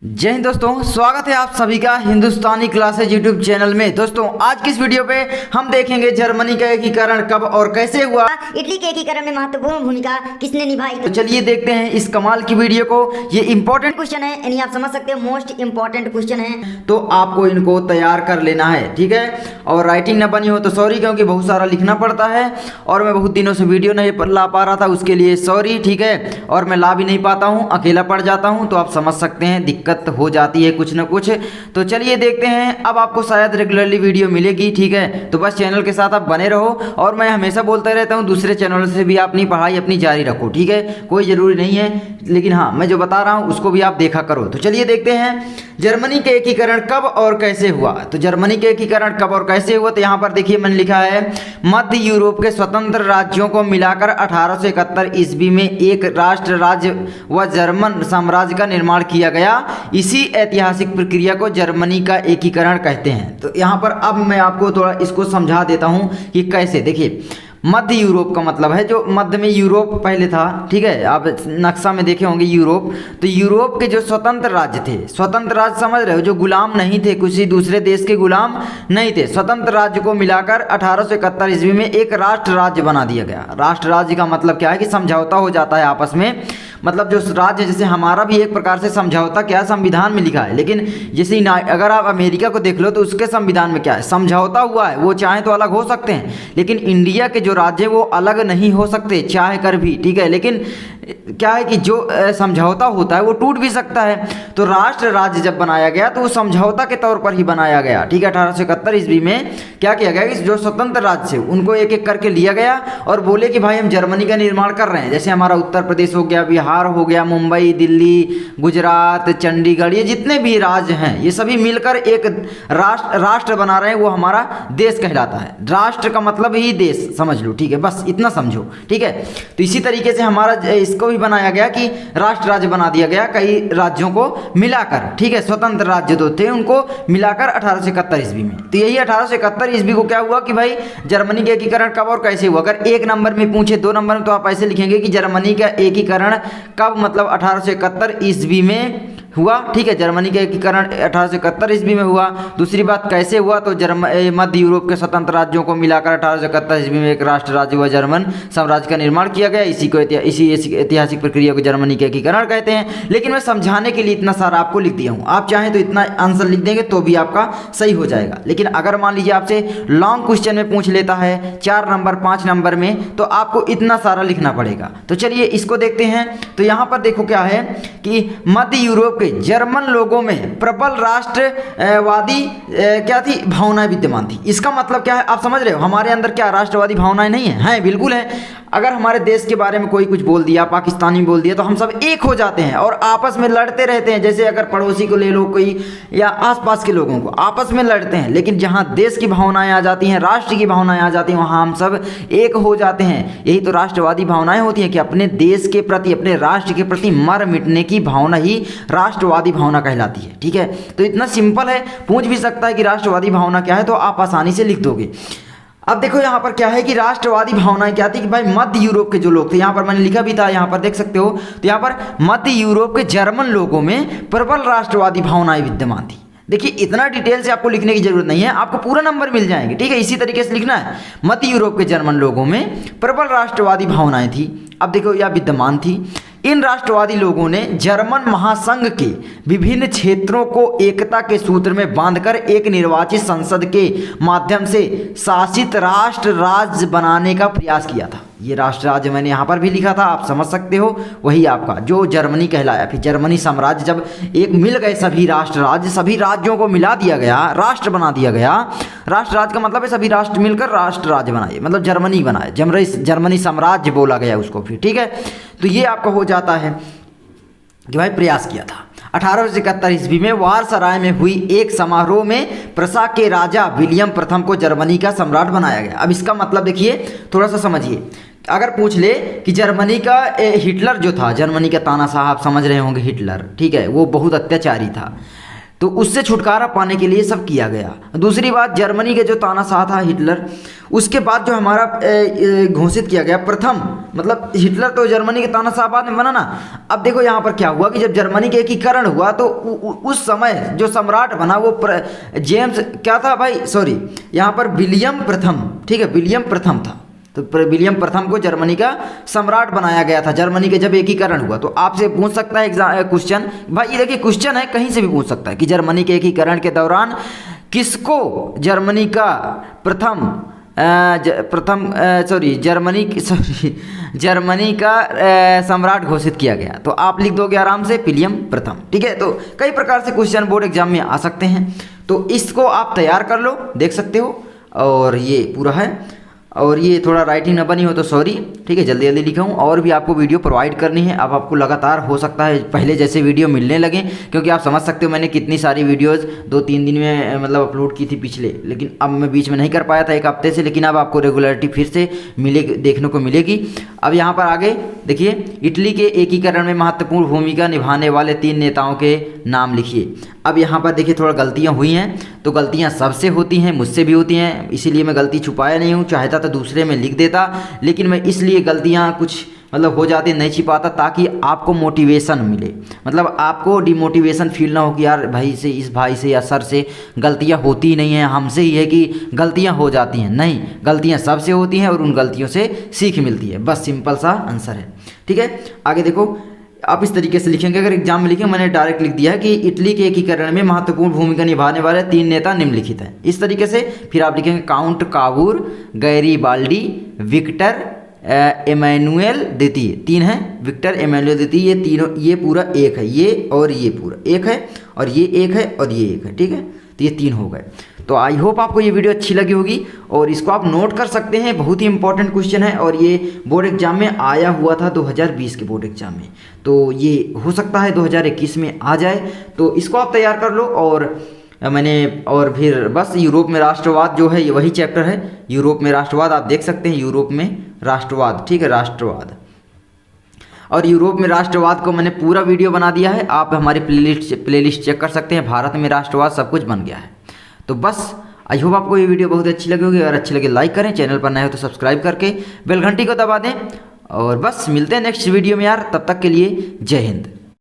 जय हिंद दोस्तों, स्वागत है आप सभी का हिंदुस्तानी क्लासेज यूट्यूब चैनल में। दोस्तों आज की इस वीडियो पे हम देखेंगे जर्मनी का एकीकरण कब और कैसे हुआ, इटली के एकीकरण में महत्वपूर्ण भूमिका किसने निभाई। तो चलिए देखते हैं इस कमाल की वीडियो को। ये इंपॉर्टेंट क्वेश्चन है, यानी आप समझ सकते हो मोस्ट इंपॉर्टेंट क्वेश्चन है, तो आपको इनको तैयार कर लेना है, ठीक है। और राइटिंग ना बनी हो तो सॉरी, क्योंकि बहुत सारा लिखना पड़ता है और मैं बहुत दिनों से वीडियो नहीं ला पा रहा था, उसके लिए सॉरी, ठीक है। और मैं ला भी नहीं पाता हूँ, अकेला पड़ जाता हूँ, तो आप समझ सकते हैं दिक्कत हो जाती है कुछ ना कुछ। तो चलिए देखते हैं। अब आपको शायद रेगुलरली वीडियो मिलेगी, ठीक है, तो बस चैनल के साथ आप बने रहो। और मैं हमेशा बोलता रहता हूँ दूसरे चैनल से भी अपनी पढ़ाई अपनी जारी रखो, ठीक है, कोई ज़रूरी नहीं है, लेकिन हाँ मैं जो बता रहा हूँ उसको भी आप देखा करो। तो चलिए देखते हैं जर्मनी के एकीकरण कब और कैसे हुआ। तो जर्मनी के एकीकरण कब और कैसे हुआ, तो यहाँ पर देखिए मैंने लिखा है मध्य यूरोप के स्वतंत्र राज्यों को मिलाकर 1871 ईस्वी में एक राष्ट्र राज्य व जर्मन साम्राज्य का निर्माण किया गया। इसी ऐतिहासिक प्रक्रिया को जर्मनी का एकीकरण कहते हैं। तो यहाँ पर अब मैं आपको थोड़ा इसको समझा देता हूँ कि कैसे। देखिए मध्य यूरोप का मतलब है जो मध्य में यूरोप पहले था, ठीक है, आप नक्शा में देखे होंगे यूरोप। तो यूरोप के जो स्वतंत्र राज्य थे, स्वतंत्र राज्य समझ रहे हो, जो गुलाम नहीं थे, किसी दूसरे देश के गुलाम नहीं थे, स्वतंत्र राज्य को मिलाकर 1871 ईस्वी में एक राष्ट्र राज्य बना दिया गया। राष्ट्र राज्य का मतलब क्या है कि समझौता हो जाता है आपस में। मतलब जो राज्य, जैसे हमारा भी एक प्रकार से समझौता क्या संविधान में लिखा है, लेकिन जैसे अगर आप अमेरिका को देख लो तो उसके संविधान में क्या है, समझौता हुआ है। वो चाहे तो अलग हो सकते हैं, लेकिन इंडिया के जो राज्य वो अलग नहीं हो सकते चाहे कर भी, ठीक है। लेकिन क्या है कि जो समझौता होता है वो टूट भी सकता है। तो राष्ट्र राज्य जब बनाया गया तो वो समझौता के तौर पर ही बनाया गया, ठीक है। 1871 ईस्वी में क्या किया गया कि जो स्वतंत्र राज्य थे उनको एक एक करके लिया गया और बोले कि भाई हम जर्मनी का निर्माण कर रहे हैं। जैसे हमारा उत्तर प्रदेश हो गया, बिहार हो गया, मुंबई, दिल्ली, गुजरात, चंडीगढ़, ये जितने भी राज्य हैं ये सभी मिलकर एक राष्ट्र बना रहे हैं, वो हमारा देश कहलाता है। राष्ट्र का मतलब ही देश समझ लो, ठीक है, बस इतना समझो, ठीक है। तो इसी तरीके से हमारा इसको भी बनाया गया कि राष्ट्र राज्य बना दिया गया कई राज्यों को मिलाकर, ठीक है। स्वतंत्र राज्य जो थे उनको मिलाकर 1871 ईस्वी में। तो यही 1871 ईस्वी को क्या हुआ कि भाई जर्मनी का एकीकरण कब और कैसे हुआ। अगर एक नंबर में पूछे, 2 नंबर में, तो आप ऐसे लिखेंगे कि जर्मनी का एकीकरण कब, मतलब 1871 ईस्वी में हुआ, ठीक है। जर्मनी का एकीकरण 1871 ईस्वी में हुआ। दूसरी बात कैसे हुआ, तो मध्य यूरोप के स्वतंत्र राज्यों को मिलाकर 1871 ईस्वी में एक राष्ट्र राज्य व जर्मन साम्राज्य का निर्माण किया गया। इसी ऐतिहासिक प्रक्रिया को जर्मनी का एकीकरण कहते हैं। लेकिन मैं समझाने के लिए इतना सारा आपको लिख दिया हूँ, आप चाहें तो इतना आंसर लिख देंगे तो भी आपका सही हो जाएगा। लेकिन अगर मान लीजिए आपसे लॉन्ग क्वेश्चन में पूछ लेता है 4 नंबर 5 नंबर में, तो आपको इतना सारा लिखना पड़ेगा। तो चलिए इसको देखते हैं। तो यहाँ पर देखो क्या है कि मध्य यूरोप के जर्मन लोगों में प्रबल राष्ट्रवादी क्या थी, भावनाएं विद्यमान थी। इसका मतलब क्या है आप समझ रहे हो, हमारे अंदर क्या राष्ट्रवादी भावनाएं नहीं है? हैं, बिल्कुल है। अगर हमारे देश के बारे में कोई कुछ बोल दिया, पाकिस्तानी बोल दिया, तो हम सब एक हो जाते हैं और आपस में लड़ते रहते हैं। जैसे अगर पड़ोसी को ले लो कोई, या आसपास के लोगों को, आपस में लड़ते हैं। लेकिन जहाँ देश की भावनाएं आ जाती हैं, राष्ट्र की भावनाएं आ जाती हैं, वहाँ हम सब एक हो जाते हैं। यही तो राष्ट्रवादी भावनाएं होती हैं कि अपने देश के प्रति, अपने राष्ट्र के प्रति मर मिटने की भावना ही राष्ट्रवादी भावना कहलाती है, ठीक है। तो इतना सिंपल है, पूछ भी सकता है कि राष्ट्रवादी भावना क्या है, तो आप आसानी से लिख दोगे। अब देखो यहाँ पर क्या है कि राष्ट्रवादी भावनाएं क्या थी कि भाई मध्य यूरोप के जो लोग थे, यहाँ पर मैंने लिखा भी था, यहाँ पर देख सकते हो। तो यहाँ पर मध्य यूरोप के जर्मन लोगों में प्रबल राष्ट्रवादी भावनाएं विद्यमान थी। देखिए इतना डिटेल से आपको लिखने की जरूरत नहीं है, आपको पूरा नंबर मिल जाएंगे, ठीक है। इसी तरीके से लिखना है, मध्य यूरोप के जर्मन लोगों में प्रबल राष्ट्रवादी भावनाएं थी। अब देखो यह विद्यमान थी। इन राष्ट्रवादी लोगों ने जर्मन महासंघ के विभिन्न क्षेत्रों को एकता के सूत्र में बांधकर एक निर्वाचित संसद के माध्यम से शासित राष्ट्र राज्य बनाने का प्रयास किया था। ये राष्ट्र राज्य मैंने यहाँ पर भी लिखा था, आप समझ सकते हो, वही आपका जो जर्मनी कहलाया। फिर जर्मनी साम्राज्य जब एक मिल गए सभी राष्ट्र राज्य, सभी राज्यों को मिला दिया गया, राष्ट्र बना दिया गया। राष्ट्र राज्य का मतलब है सभी राष्ट्र मिलकर राष्ट्र राज्य बनाए, मतलब जर्मनी बनाए, जर्मनी साम्राज्य बोला गया उसको फिर, ठीक है। तो ये आपका हो जाता है कि भाई प्रयास किया था। 1871 ईस्वी में वारसराय में हुई एक समारोह में प्रसा के राजा विलियम प्रथम को जर्मनी का सम्राट बनाया गया। अब इसका मतलब देखिए, थोड़ा सा समझिए। अगर पूछ ले कि जर्मनी का हिटलर जो था, जर्मनी का तानाशाह, आप समझ रहे होंगे हिटलर, ठीक है, वो बहुत अत्याचारी था। तो उससे छुटकारा पाने के लिए सब किया गया। दूसरी बात, जर्मनी के जो तानाशाह था हिटलर, उसके बाद जो हमारा घोषित किया गया प्रथम, मतलब हिटलर तो जर्मनी के तानाशाह बाद में बना ना। अब देखो यहाँ पर क्या हुआ कि जब जर्मनी के एकीकरण हुआ तो उस समय जो सम्राट बना वो जेम्स क्या था भाई, सॉरी यहाँ पर विलियम प्रथम, ठीक है, विलियम प्रथम था। तो विलियम प्रथम को जर्मनी का सम्राट बनाया गया था जर्मनी के जब एकीकरण हुआ। तो आपसे पूछ सकता है क्वेश्चन, भाई ये देखिए क्वेश्चन है, कहीं से भी पूछ सकता है कि जर्मनी के एकीकरण के दौरान किसको जर्मनी का जर्मनी का सम्राट घोषित किया गया। तो आप लिख दोगे आराम से विलियम प्रथम, ठीक है। तो कई प्रकार से क्वेश्चन बोर्ड एग्जाम में आ सकते हैं, तो इसको आप तैयार कर लो, देख सकते हो। और ये पूरा है, और ये थोड़ा राइटिंग ना बनी हो तो सॉरी, ठीक है, जल्दी जल्दी लिखा हूँ। और भी आपको वीडियो प्रोवाइड करनी है, अब आपको लगातार हो सकता है पहले जैसे वीडियो मिलने लगे, क्योंकि आप समझ सकते हो मैंने कितनी सारी वीडियोस 2-3 दिन में मतलब अपलोड की थी पिछले, लेकिन अब मैं बीच में नहीं कर पाया था एक हफ्ते से, लेकिन अब आपको रेगुलरिटी फिर से देखने को मिलेगी। अब यहाँ पर आगे देखिए, इटली के एकीकरण में महत्वपूर्ण भूमिका निभाने वाले 3 नेताओं के नाम लिखिए। अब यहाँ पर देखिए थोड़ा गलतियाँ हुई हैं, तो गलतियाँ सबसे होती हैं, मुझसे भी होती हैं, इसीलिए मैं गलती छुपाया नहीं हूँ। चाहता तो दूसरे में लिख देता, लेकिन मैं इसलिए गलतियाँ कुछ मतलब हो जाती नहीं छिपाता, ताकि आपको मोटिवेशन मिले, मतलब आपको डिमोटिवेशन फील ना हो कि यार भाई से, इस भाई से या सर से गलतियाँ होती ही नहीं हैं, हमसे ही है कि गलतियाँ हो जाती हैं। नहीं, गलतियाँ सबसे होती हैं और उन गलतियों से सीख मिलती है, बस सिंपल सा आंसर है, ठीक है। आगे देखो, आप इस तरीके से लिखेंगे, अगर एग्जाम में लिखें, मैंने डायरेक्ट लिख दिया है कि इटली के एकीकरण में महत्वपूर्ण भूमिका निभाने वाले 3 नेता निम्नलिखित हैं, इस तरीके से। फिर आप लिखेंगे Count Cavour, Garibaldi, Victor Emmanuel द्वितीय, 3 हैं, विक्टर एमैनुएल द्वितीय, ये तीनों, ये पूरा एक है, ये और ये पूरा एक है, और ये एक है, और ये एक है, ठीक है। तो ये 3 हो गए। तो आई होप आपको ये वीडियो अच्छी लगी होगी, और इसको आप नोट कर सकते हैं, बहुत ही इंपॉर्टेंट क्वेश्चन है, और ये बोर्ड एग्जाम में आया हुआ था 2020 के बोर्ड एग्जाम में, तो ये हो सकता है 2021 में आ जाए, तो इसको आप तैयार कर लो। और फिर बस यूरोप में राष्ट्रवाद जो है, ये वही चैप्टर है, यूरोप में राष्ट्रवाद, आप देख सकते हैं यूरोप में राष्ट्रवाद, ठीक है, राष्ट्रवाद। और यूरोप में राष्ट्रवाद को मैंने पूरा वीडियो बना दिया है, आप हमारी प्लेलिस्ट चेक कर सकते हैं, भारत में राष्ट्रवाद सब कुछ बन गया है। तो बस आई होप आपको ये वीडियो बहुत अच्छी लगी होगी, अगर अच्छी लगे लाइक करें, चैनल पर नए हो तो सब्सक्राइब करके बेल घंटी को दबा दें, और बस मिलते हैं नेक्स्ट वीडियो में यार, तब तक के लिए जय हिंद।